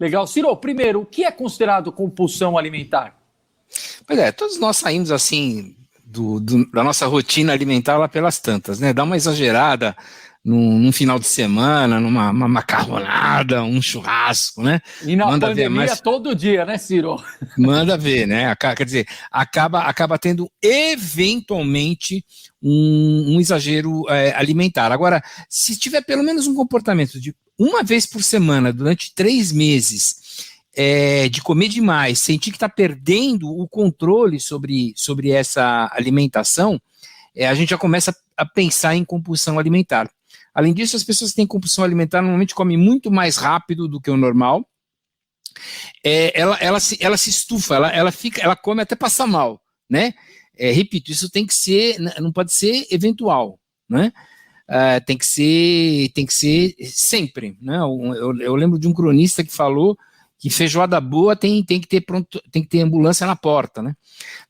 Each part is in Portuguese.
Legal. Ciro, primeiro, o que é considerado compulsão alimentar? Pois é, todos nós saímos assim da nossa rotina alimentar lá pelas tantas, né? Dá uma exagerada num final de semana, numa macarronada, um churrasco, né? E na Manda ver pandemia, mais, todo dia, né, Ciro? manda ver, né? Quer dizer, acaba tendo eventualmente um exagero alimentar. Agora, se tiver pelo menos um comportamento de uma vez por semana durante 3 meses, de comer demais, sentir que está perdendo o controle sobre essa alimentação, a gente já começa a pensar em compulsão alimentar. Além disso, as pessoas que têm compulsão alimentar normalmente comem muito mais rápido do que o normal. Ela se estufa, ela come até passar mal, né? Repito, isso tem que ser, não pode ser eventual, né? Tem que ser sempre, né? Eu lembro de um cronista que falou que feijoada boa tem que ter ambulância na porta, né?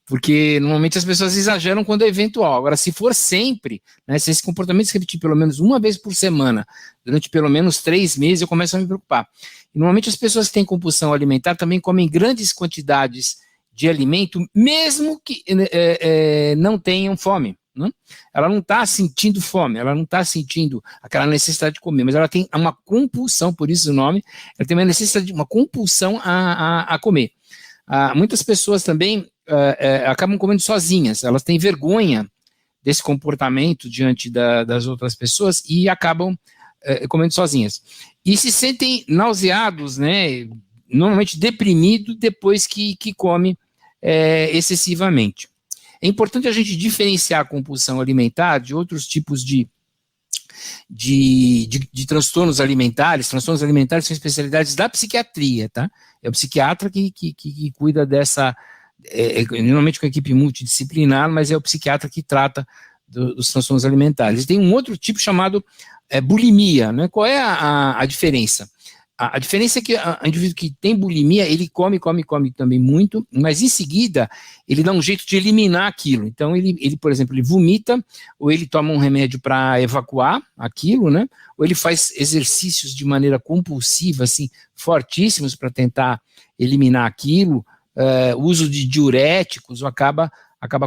Porque normalmente as pessoas exageram quando é eventual. Agora, se for sempre, né, se esse comportamento se repetir pelo menos uma vez por semana, durante pelo menos 3 meses, eu começo a me preocupar. E normalmente as pessoas que têm compulsão alimentar também comem grandes quantidades de alimento, mesmo que não tenham fome. Né? Ela não está sentindo fome, ela não está sentindo aquela necessidade de comer, mas ela tem uma compulsão, por isso o nome, ela tem uma necessidade, uma compulsão a comer. Muitas pessoas também acabam comendo sozinhas, elas têm vergonha desse comportamento diante das outras pessoas e acabam comendo sozinhas. E se sentem nauseados, né, normalmente deprimidos depois que come excessivamente. É importante a gente diferenciar a compulsão alimentar de outros tipos de transtornos alimentares. Transtornos alimentares são especialidades da psiquiatria, tá? É o psiquiatra que cuida dessa, normalmente com a equipe multidisciplinar, mas é o psiquiatra que trata dos transtornos alimentares. E tem um outro tipo chamado bulimia, né? Qual é a diferença? A diferença é que o indivíduo que tem bulimia, ele come também muito, mas em seguida ele dá um jeito de eliminar aquilo. Então ele, por exemplo, ele vomita, ou ele toma um remédio para evacuar aquilo, né? Ou ele faz exercícios de maneira compulsiva, assim, fortíssimos para tentar eliminar aquilo, o uso de diuréticos, ou acaba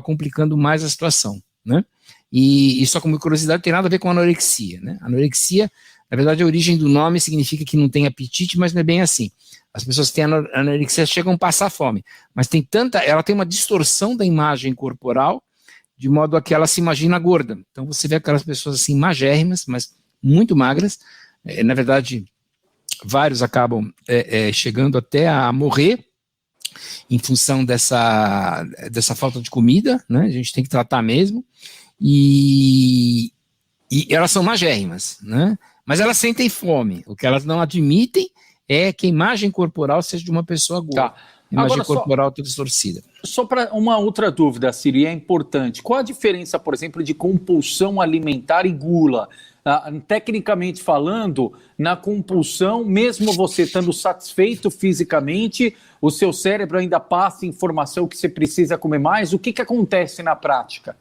complicando mais a situação, né? E só como curiosidade, tem nada a ver com anorexia, né? Anorexia, na verdade, a origem do nome significa que não tem apetite, mas não é bem assim. As pessoas que têm anorexia chegam a passar fome, mas ela tem uma distorção da imagem corporal, de modo a que ela se imagina gorda. Então você vê aquelas pessoas assim magérrimas, mas muito magras. Na verdade, vários acabam chegando até a morrer em função dessa falta de comida, né? A gente tem que tratar mesmo. E elas são magérrimas, né? Mas elas sentem fome. O que elas não admitem é que a imagem corporal seja de uma pessoa gorda. Tá. A imagem corporal toda distorcida. Só para uma outra dúvida, Siri, é importante. Qual a diferença, por exemplo, de compulsão alimentar e gula? Tecnicamente falando, na compulsão, mesmo você estando satisfeito fisicamente, o seu cérebro ainda passa informação que você precisa comer mais. O que acontece na prática?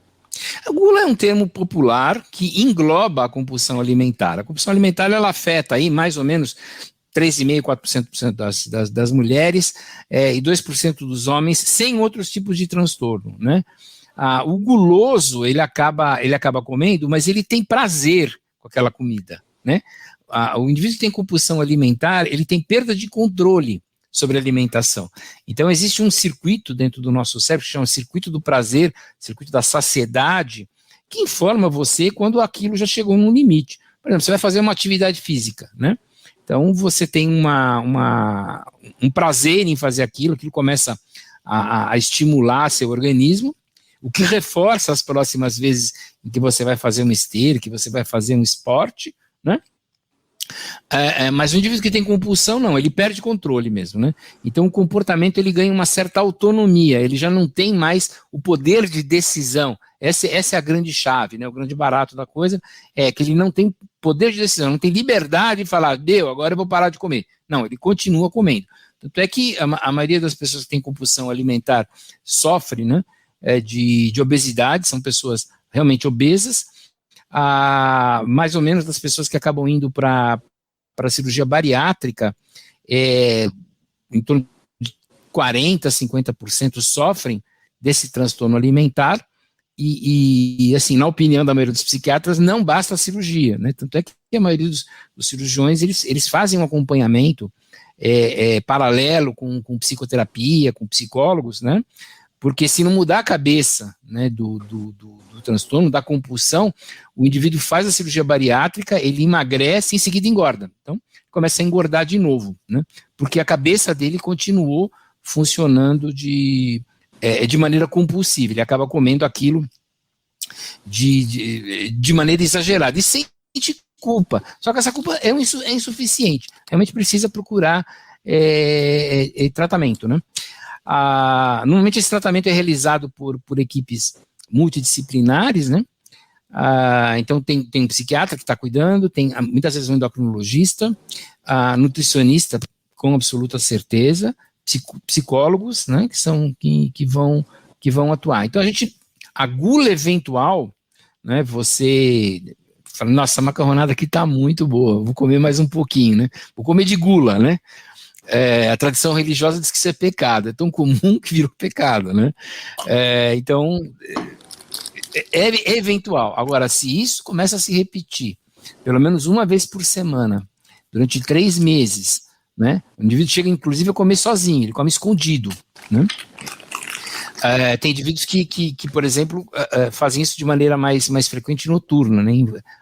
A gula é um termo popular que engloba a compulsão alimentar. A compulsão alimentar ela afeta aí mais ou menos 3,5%, 4% das mulheres e 2% dos homens, sem outros tipos de transtorno, né? O guloso, ele acaba comendo, mas ele tem prazer com aquela comida, né? O indivíduo que tem compulsão alimentar, ele tem perda de controle sobre a alimentação. Então, existe um circuito dentro do nosso cérebro que chama circuito do prazer, circuito da saciedade, que informa você quando aquilo já chegou num limite. Por exemplo, você vai fazer uma atividade física, né? Então, você tem um prazer em fazer aquilo começa a estimular seu organismo, o que reforça as próximas vezes em que você vai fazer uma esteira, que você vai fazer um esporte, né? Mas o indivíduo que tem compulsão, não, ele perde controle mesmo, né? Então o comportamento ele ganha uma certa autonomia, ele já não tem mais o poder de decisão. Essa é a grande chave, né? O grande barato da coisa é que ele não tem poder de decisão, não tem liberdade de falar, agora eu vou parar de comer. Não, ele continua comendo. Tanto é que a maioria das pessoas que tem compulsão alimentar sofre, né, de obesidade, são pessoas realmente obesas. Mais ou menos das pessoas que acabam indo para a cirurgia bariátrica, em torno de 40%, 50% sofrem desse transtorno alimentar, e assim, na opinião da maioria dos psiquiatras, não basta a cirurgia, né? Tanto é que a maioria dos cirurgiões, eles fazem um acompanhamento paralelo com psicoterapia, com psicólogos, né? Porque se não mudar a cabeça, né, do transtorno, da compulsão, o indivíduo faz a cirurgia bariátrica, ele emagrece e em seguida engorda. Então, começa a engordar de novo, né? Porque a cabeça dele continuou funcionando de maneira compulsiva. Ele acaba comendo aquilo de maneira exagerada e sente culpa. Só que essa culpa é insuficiente. Realmente precisa procurar tratamento, né? Normalmente esse tratamento é realizado por equipes multidisciplinares, né? Então tem um psiquiatra que está cuidando, tem muitas vezes um endocrinologista, nutricionista com absoluta certeza, psicólogos, né? Que vão atuar. Então a gula eventual, né? Você fala, nossa, a macarronada aqui está muito boa, vou comer mais um pouquinho, né? Vou comer de gula, né? A tradição religiosa diz que isso é pecado, é tão comum que virou pecado, né? Então, é eventual. Agora, se isso começa a se repetir, pelo menos uma vez por semana, durante 3 meses, né? O indivíduo chega, inclusive, a comer sozinho, ele come escondido, né? Tem indivíduos que, por exemplo, fazem isso de maneira mais frequente noturna, né?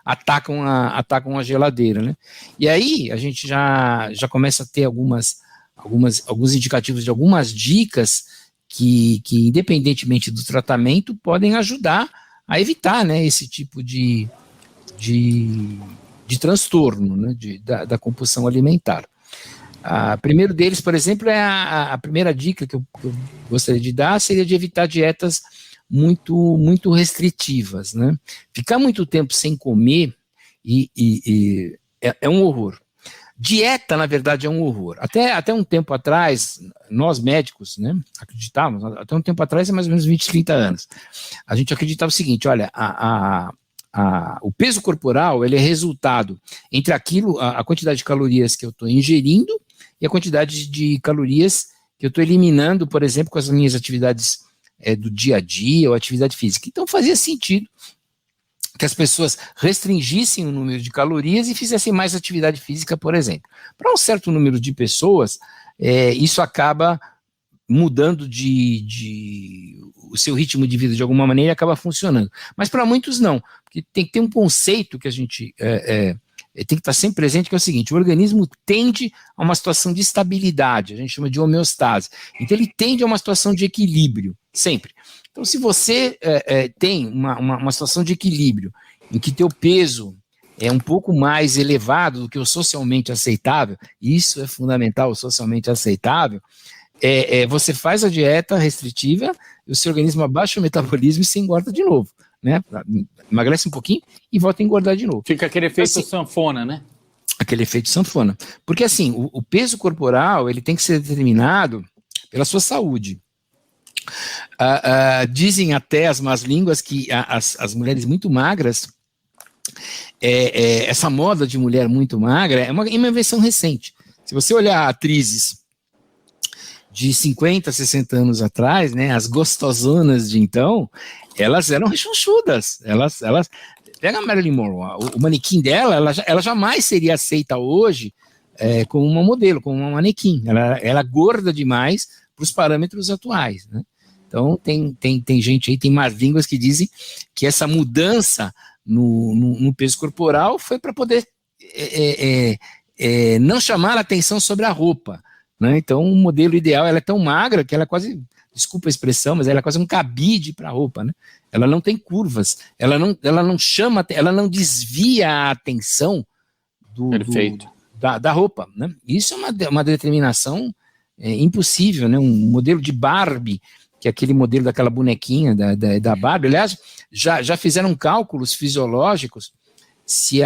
Atacam a geladeira, né? E aí a gente já começa a ter alguns indicativos de algumas dicas que, independentemente do tratamento, podem ajudar a evitar, né, esse tipo de transtorno, né, da compulsão alimentar. Primeiro deles, por exemplo, a primeira dica que eu gostaria de dar seria de evitar dietas muito restritivas, né? Ficar muito tempo sem comer é um horror. Dieta, na verdade, é um horror. Até um tempo atrás, nós médicos, né, acreditávamos, até um tempo atrás, é mais ou menos 20, 30 anos, a gente acreditava o seguinte, olha, o peso corporal, ele é resultado entre a quantidade de calorias que eu estou ingerindo e a quantidade de calorias que eu estou eliminando, por exemplo, com as minhas atividades do dia a dia ou atividade física. Então fazia sentido que as pessoas restringissem o número de calorias e fizessem mais atividade física, por exemplo. Para um certo número de pessoas, isso acaba mudando o seu ritmo de vida de alguma maneira e acaba funcionando. Mas para muitos não, porque tem que ter um conceito que a gente tem que estar sempre presente, que é o seguinte: o organismo tende a uma situação de estabilidade, a gente chama de homeostase. Então ele tende a uma situação de equilíbrio, sempre. Então se você tem uma situação de equilíbrio, em que teu peso é um pouco mais elevado do que o socialmente aceitável, isso é fundamental, o socialmente aceitável, você faz a dieta restritiva, e o seu organismo abaixa o metabolismo e se engorda de novo, né? Emagrece um pouquinho e volta a engordar de novo. Fica aquele efeito assim, sanfona, né? Aquele efeito sanfona. Porque assim, o peso corporal, ele tem que ser determinado pela sua saúde. Dizem até as más línguas que as mulheres muito magras, essa moda de mulher muito magra é uma invenção recente. Se você olhar atrizes de 50, 60 anos atrás, né, as gostosonas de então, elas eram rechonchudas, elas pega a Marilyn Monroe, o manequim dela, ela jamais seria aceita hoje como uma modelo, como uma manequim, ela é gorda demais para os parâmetros atuais, né? Então tem gente aí, tem más línguas que dizem que essa mudança no peso corporal foi para poder não chamar a atenção sobre a roupa, né? Então, o modelo ideal, ela é tão magra que ela é quase, desculpa a expressão, mas ela é quase um cabide para a roupa, né? Ela não tem curvas, ela não chama, ela não desvia a atenção da roupa, né? Isso é uma determinação impossível, né? Um modelo de Barbie, que é aquele modelo daquela bonequinha da Barbie, aliás, já fizeram cálculos fisiológicos. Se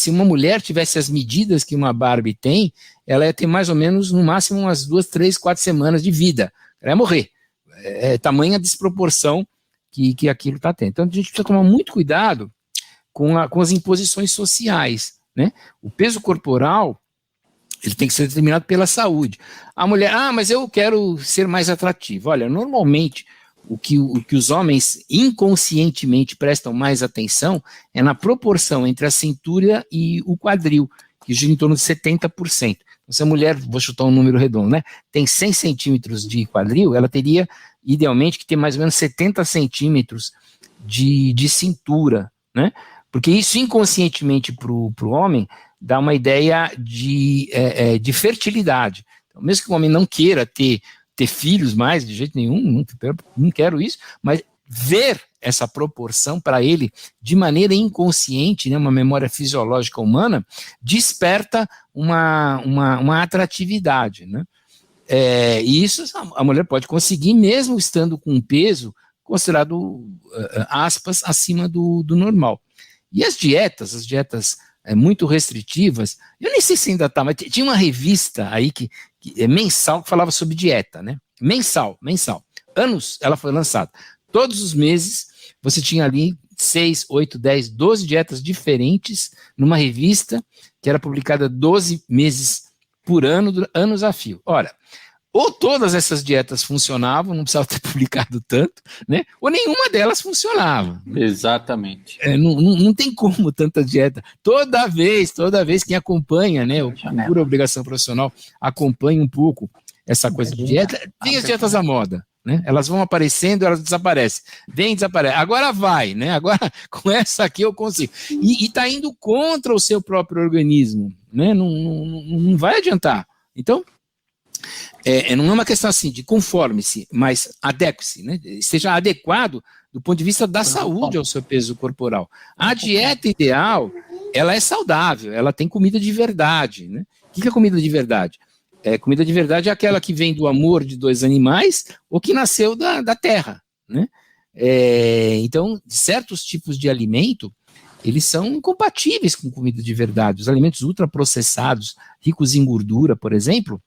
uma mulher tivesse as medidas que uma Barbie tem, ela ia ter mais ou menos, no máximo, umas 2, 3, 4 semanas de vida. Ela ia morrer. Tamanha desproporção que aquilo está tendo. Então, a gente precisa tomar muito cuidado com as imposições sociais, né? O peso corporal, Ele tem que ser determinado pela saúde. A mulher, mas eu quero ser mais atrativo. Olha, normalmente, o que os homens inconscientemente prestam mais atenção é na proporção entre a cintura e o quadril, que gira em torno de 70%. Então, se a mulher, vou chutar um número redondo, né, tem 100 centímetros de quadril, ela teria, idealmente, que ter mais ou menos 70 centímetros de cintura, né? Porque isso inconscientemente para o homem dá uma ideia de fertilidade. Então, mesmo que o homem não queira ter filhos mais, de jeito nenhum, não quero isso, mas ver essa proporção para ele de maneira inconsciente, né, uma memória fisiológica humana, desperta uma atratividade, né? E isso a mulher pode conseguir mesmo estando com um peso considerado, aspas, acima do normal. E as dietas muito restritivas, eu nem sei se ainda está, mas tinha uma revista aí que é mensal, que falava sobre dieta, né? Mensal. Anos ela foi lançada. Todos os meses você tinha ali 6, 8, 10, 12 dietas diferentes numa revista que era publicada 12 meses por ano, anos a fio. Ora, ou todas essas dietas funcionavam, não precisava ter publicado tanto, né? Ou nenhuma delas funcionava. Exatamente. Não tem como tanta dieta. Toda vez quem acompanha, né, por obrigação profissional, acompanha um pouco essa coisa de dieta, tem as dietas à moda, né? Elas vão aparecendo, elas desaparecem. Vem, desaparece. Agora vai, né? Agora com essa aqui eu consigo. E está indo contra o seu próprio organismo, né? Não vai adiantar. Então, não é uma questão assim de conforme-se, mas adeque-se, né? Seja adequado do ponto de vista da saúde ao seu peso corporal. A dieta ideal, ela é saudável, ela tem comida de verdade, né? O que é comida de verdade? Comida de verdade é aquela que vem do amor de dois animais ou que nasceu da terra, né? Então, certos tipos de alimento, eles são incompatíveis com comida de verdade. Os alimentos ultraprocessados, ricos em gordura, por exemplo,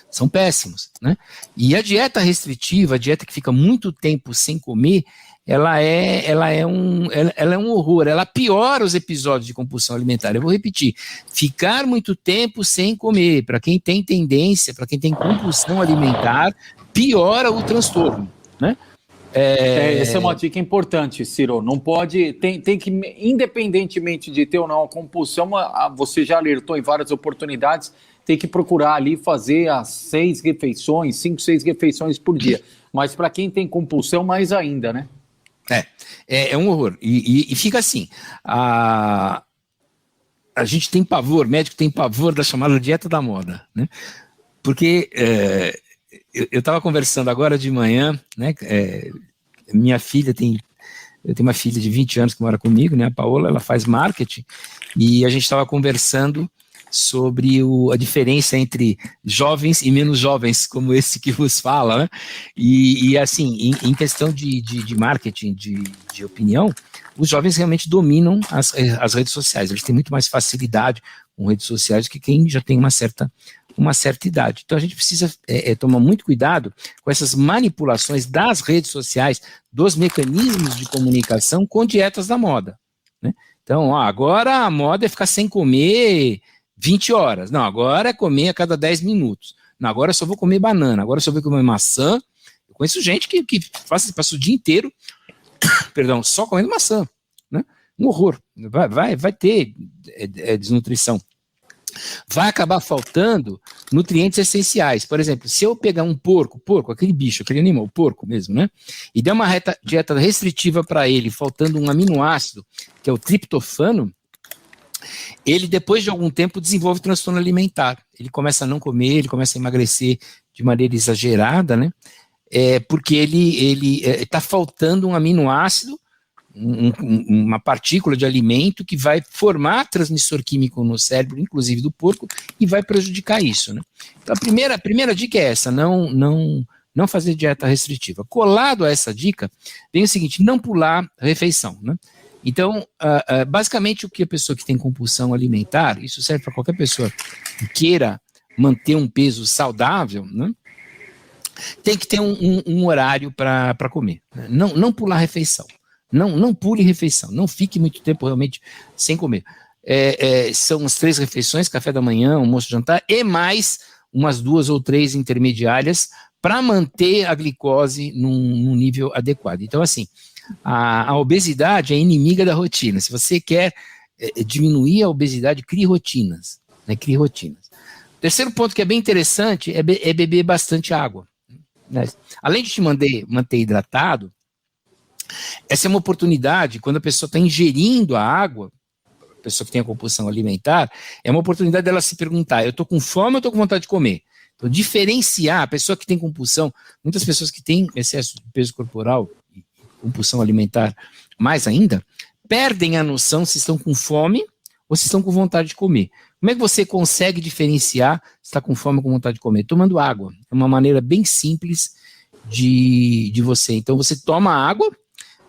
são péssimos, né? E a dieta restritiva, a dieta que fica muito tempo sem comer, ela é um horror, ela piora os episódios de compulsão alimentar. Eu vou repetir, ficar muito tempo sem comer, para quem tem tendência, para quem tem compulsão alimentar, piora o transtorno, né? Essa é uma dica importante, Ciro. Não pode, tem que, independentemente de ter ou não a compulsão, você já alertou em várias oportunidades, tem que procurar ali fazer as 6 refeições, 5, 6 refeições por dia. Mas para quem tem compulsão, mais ainda, né? É um horror. E fica assim, a gente tem pavor, médico tem pavor da chamada dieta da moda, né? Porque eu estava conversando agora de manhã, né? Minha filha eu tenho uma filha de 20 anos que mora comigo, né? A Paola, ela faz marketing, e a gente estava conversando sobre a diferença entre jovens e menos jovens, como esse que vos fala, né? E assim, em questão de marketing, de opinião, os jovens realmente dominam as redes sociais, eles têm muito mais facilidade com redes sociais que quem já tem uma certa idade. Então a gente precisa tomar muito cuidado com essas manipulações das redes sociais, dos mecanismos de comunicação com dietas da moda, né? Então, agora a moda é ficar sem comer 20 horas. Não, agora é comer a cada 10 minutos. Não, agora eu só vou comer banana. Agora eu só vou comer maçã. Eu conheço gente que passa o dia inteiro só comendo maçã, né? Um horror. Vai ter desnutrição. Vai acabar faltando nutrientes essenciais. Por exemplo, se eu pegar um porco, aquele bicho, aquele animal, o porco mesmo, né? E der uma dieta restritiva para ele, faltando um aminoácido, que é o triptofano, ele, depois de algum tempo, desenvolve transtorno alimentar. Ele começa a não comer, ele começa a emagrecer de maneira exagerada, né? Porque ele está faltando um aminoácido, uma partícula de alimento que vai formar transmissor químico no cérebro, inclusive do porco, e vai prejudicar isso, né? Então, a primeira dica é essa, não fazer dieta restritiva. Colado a essa dica, vem o seguinte, não pular refeição, né? Então, basicamente, o que a pessoa que tem compulsão alimentar, isso serve para qualquer pessoa que queira manter um peso saudável, né? Tem que ter um horário para comer, né? Não pular refeição. Não pule refeição, não fique muito tempo realmente sem comer. são as 3 refeições, café da manhã, almoço, jantar, e mais umas 2 ou 3 intermediárias para manter a glicose num nível adequado. Então, assim, a obesidade é inimiga da rotina. Se você quer diminuir a obesidade, crie rotinas, né? Crie rotinas. Terceiro ponto que é bem interessante é beber bastante água, né? Além de te manter hidratado, essa é uma oportunidade, quando a pessoa está ingerindo a água, a pessoa que tem a compulsão alimentar, é uma oportunidade dela se perguntar, eu estou com fome ou estou com vontade de comer? Então, diferenciar a pessoa que tem compulsão, muitas pessoas que têm excesso de peso corporal, e compulsão alimentar mais ainda, perdem a noção se estão com fome ou se estão com vontade de comer. Como é que você consegue diferenciar se está com fome ou com vontade de comer? Tomando água. É uma maneira bem simples de você. Então, você toma água,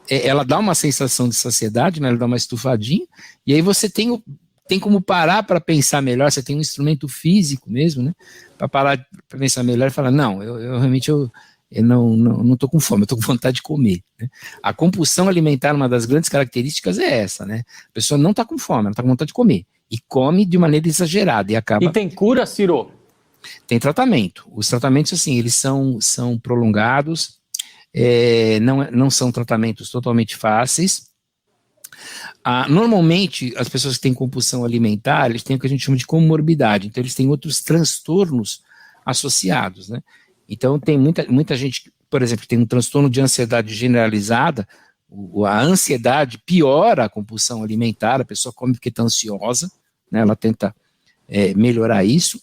ela dá uma sensação de saciedade, né? Ela dá uma estufadinha, e aí você tem como parar para pensar melhor, você tem um instrumento físico mesmo, né? Para parar para pensar melhor e falar, não, eu realmente não estou com fome, eu estou com vontade de comer, né? A compulsão alimentar, uma das grandes características é essa, né? A pessoa não está com fome, ela está com vontade de comer, e come de maneira exagerada, e acaba... E tem cura, Ciro? Tem tratamento. Os tratamentos, assim, eles são prolongados, não são tratamentos totalmente fáceis. Normalmente, as pessoas que têm compulsão alimentar, eles têm o que a gente chama de comorbidade, então eles têm outros transtornos associados, né? Então, tem muita gente, por exemplo, que tem um transtorno de ansiedade generalizada, a ansiedade piora a compulsão alimentar, a pessoa come porque está ansiosa, né? Ela tenta melhorar isso.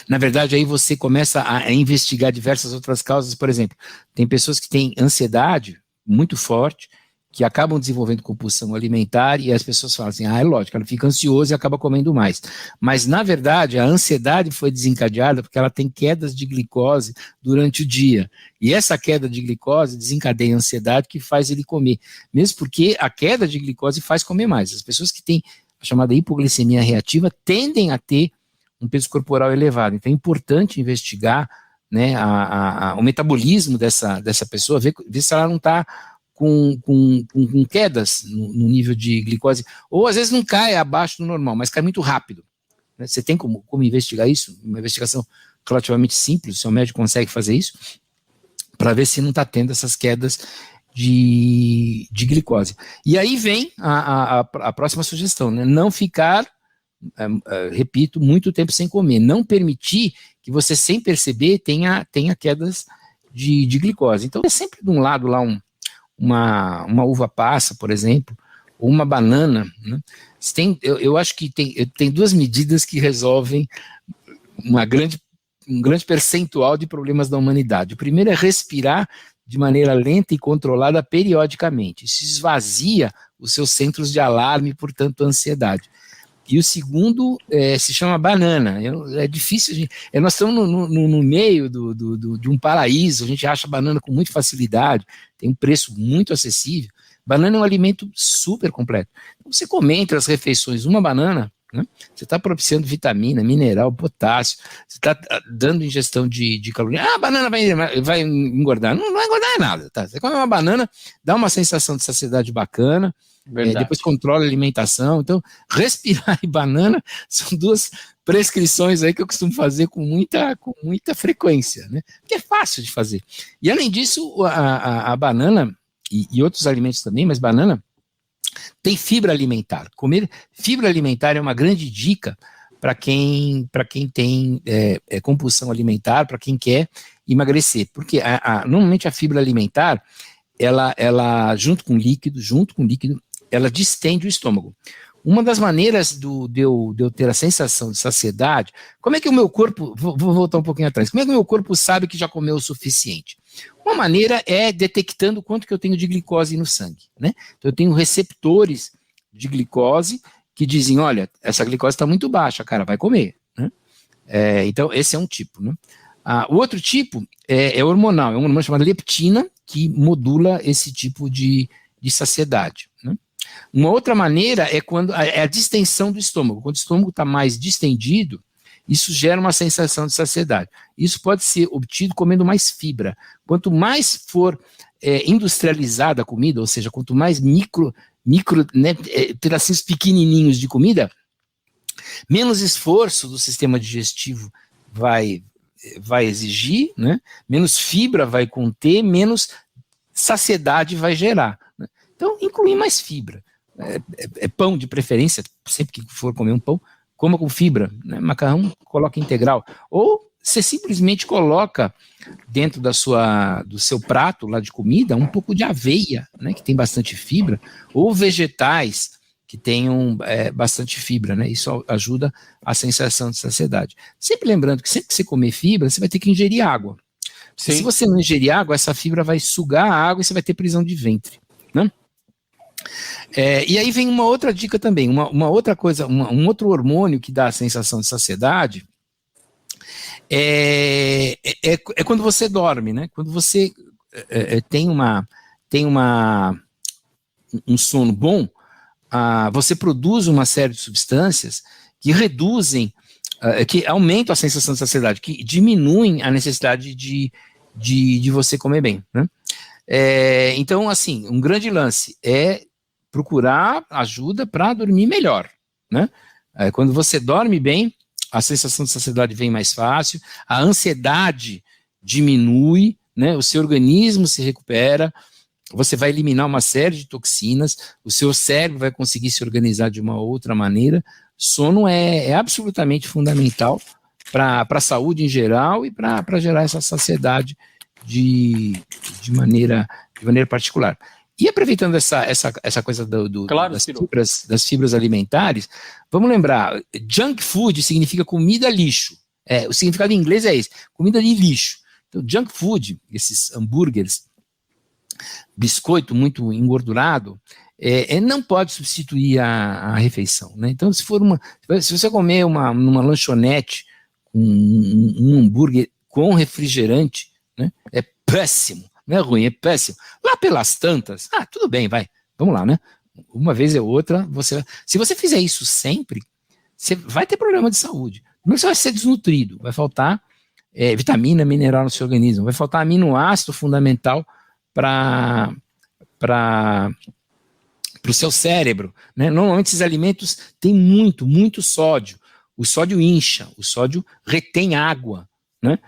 Na verdade, aí você começa a investigar diversas outras causas. Por exemplo, tem pessoas que têm ansiedade muito forte, que acabam desenvolvendo compulsão alimentar, e as pessoas falam assim, é lógico, ela fica ansiosa e acaba comendo mais. Mas, na verdade, a ansiedade foi desencadeada porque ela tem quedas de glicose durante o dia. E essa queda de glicose desencadeia a ansiedade que faz ele comer. Mesmo porque a queda de glicose faz comer mais. As pessoas que têm a chamada hipoglicemia reativa tendem a ter um peso corporal elevado. Então é importante investigar, né, o metabolismo dessa pessoa, ver se ela não está com quedas no nível de glicose, ou às vezes não cai abaixo do normal, mas cai muito rápido, né? Você tem como investigar isso? Uma investigação relativamente simples, o seu médico consegue fazer isso, para ver se não está tendo essas quedas de glicose. E aí vem a próxima sugestão, né? Não ficar, repito, muito tempo sem comer, não permitir que você, sem perceber, tenha quedas de glicose. Então, é sempre de um lado lá uma uva passa, por exemplo, ou uma banana, né? Eu acho que tem 2 medidas que resolvem um grande percentual de problemas da humanidade. O primeiro é respirar de maneira lenta e controlada periodicamente. Isso esvazia os seus centros de alarme, portanto, ansiedade. E o segundo se chama banana. É difícil, nós estamos no meio de um paraíso, a gente acha banana com muita facilidade, tem um preço muito acessível. Banana é um alimento super completo. Então, você come entre as refeições uma banana, né? Você está propiciando vitamina, mineral, potássio, você está dando ingestão de caloria. A banana vai engordar. Não vai engordar nada, tá? Você come uma banana, dá uma sensação de saciedade bacana, depois controla a alimentação. Então, respirar e banana são 2 prescrições aí que eu costumo fazer com muita frequência, né? Porque é fácil de fazer. E além disso, a banana e outros alimentos também, mas banana tem fibra alimentar. Comer fibra alimentar é uma grande dica para quem tem compulsão alimentar, para quem quer emagrecer. Porque normalmente a fibra alimentar, ela junto com líquido, ela distende o estômago. Uma das maneiras de eu ter a sensação de saciedade, como é que o meu corpo, vou voltar um pouquinho atrás, como é que o meu corpo sabe que já comeu o suficiente? Uma maneira é detectando quanto que eu tenho de glicose no sangue, né? Então eu tenho receptores de glicose que dizem, olha, essa glicose está muito baixa, cara, vai comer, né? Então esse é um tipo, né? O outro tipo é hormonal, é um hormônio chamado leptina, que modula esse tipo de saciedade, né? Uma outra maneira é quando a distensão do estômago. Quando o estômago está mais distendido, isso gera uma sensação de saciedade. Isso pode ser obtido comendo mais fibra. Quanto mais for industrializada a comida, ou seja, quanto mais né, pedacinhos pequenininhos de comida, menos esforço do sistema digestivo vai exigir, né? Menos fibra vai conter, menos saciedade vai gerar, né? Então, incluir mais fibra. Pão de preferência, sempre que for comer um pão, coma com fibra, né? Macarrão, coloca integral. Ou você simplesmente coloca dentro do seu prato lá de comida um pouco de aveia, né? Que tem bastante fibra, ou vegetais que tenham bastante fibra, né? Isso ajuda a sensação de saciedade. Sempre lembrando que sempre que você comer fibra, você vai ter que ingerir água. Se você não ingerir água, essa fibra vai sugar a água e você vai ter prisão de ventre, né? E aí vem uma outra dica também, uma outra coisa, um outro hormônio que dá a sensação de saciedade é quando você dorme, né? Quando você tem um sono bom, você produz uma série de substâncias que reduzem, que aumentam a sensação de saciedade, que diminuem a necessidade de você comer bem, né? Então, assim, um grande lance é procurar ajuda para dormir melhor, né? Quando você dorme bem, a sensação de saciedade vem mais fácil, a ansiedade diminui, né? O seu organismo se recupera, você vai eliminar uma série de toxinas, o seu cérebro vai conseguir se organizar de uma outra maneira. Sono é absolutamente fundamental para a saúde em geral e para gerar essa saciedade de maneira particular. E aproveitando essa coisa claro, das fibras alimentares, vamos lembrar, junk food significa comida lixo. O significado em inglês é esse, comida de lixo. Então, junk food, esses hambúrgueres, biscoito muito engordurado, não pode substituir a refeição, né? Então, se você comer numa lanchonete um hambúrguer com refrigerante, né, é péssimo, não é ruim, é péssimo. Lá pelas tantas, tudo bem, vamos lá, né? Uma vez ou outra, se você fizer isso sempre, você vai ter problema de saúde. Primeiro você vai ser desnutrido, vai faltar vitamina, mineral no seu organismo, vai faltar aminoácido fundamental para o seu cérebro, né? Normalmente esses alimentos têm muito sódio. O sódio incha, o sódio retém água, né?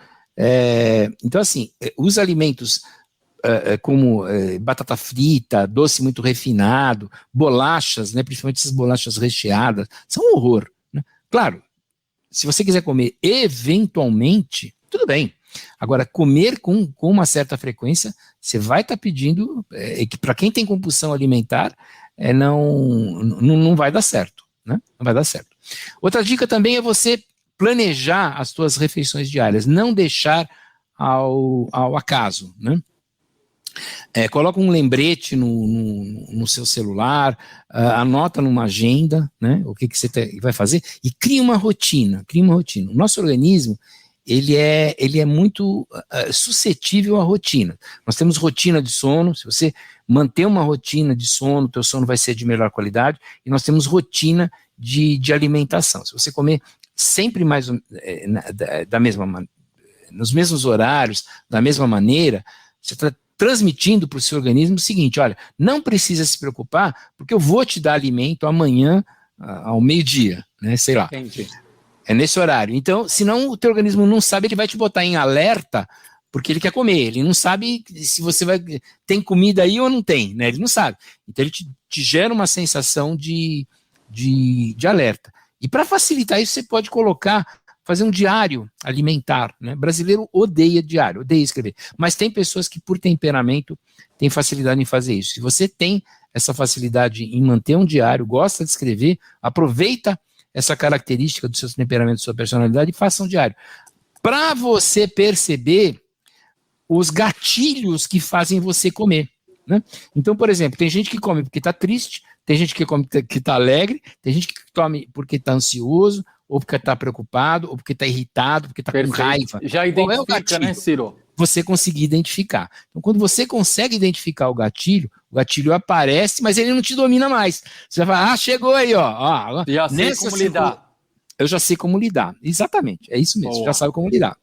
Então, assim, os alimentos como batata frita, doce muito refinado, bolachas, né? Principalmente essas bolachas recheadas, são um horror, né? Claro, se você quiser comer eventualmente, tudo bem. Agora, comer com uma certa frequência, você vai estar pedindo, que para quem tem compulsão alimentar, não vai dar certo, né? Não vai dar certo. Outra dica também é você planejar as suas refeições diárias, não deixar ao acaso, né? Coloca um lembrete no seu celular, anota numa agenda, né, o que você vai fazer e cria uma rotina. O nosso organismo, ele é muito suscetível à rotina. Nós temos rotina de sono, se você manter uma rotina de sono, teu sono vai ser de melhor qualidade, e nós temos rotina de alimentação. Se você comer sempre mais nos mesmos horários, da mesma maneira, você está transmitindo para o seu organismo o seguinte: olha, não precisa se preocupar, porque eu vou te dar alimento amanhã ao meio-dia, né? Sei lá. Entendi. É nesse horário. Então, senão o teu organismo não sabe, ele vai te botar em alerta, porque ele quer comer. Ele não sabe se você tem comida aí ou não tem, né? Ele não sabe. Então, ele te gera uma sensação de alerta. E para facilitar isso, você pode fazer um diário alimentar, né? Brasileiro odeia diário, odeia escrever. Mas tem pessoas que, por temperamento, têm facilidade em fazer isso. Se você tem essa facilidade em manter um diário, gosta de escrever, aproveita essa característica do seu temperamento, da sua personalidade e faça um diário. Para você perceber os gatilhos que fazem você comer, né? Então, por exemplo, tem gente que come porque está triste, tem gente que come porque está alegre, tem gente que come porque está ansioso, ou porque está preocupado, ou porque está irritado, porque está com raiva. Já identifica, né, Ciro? Você conseguir identificar. Então, quando você consegue identificar o gatilho aparece, mas ele não te domina mais. Você vai falar, chegou aí, ó. Já sei como lidar. Eu já sei como lidar. Exatamente, é isso mesmo, já sabe como lidar.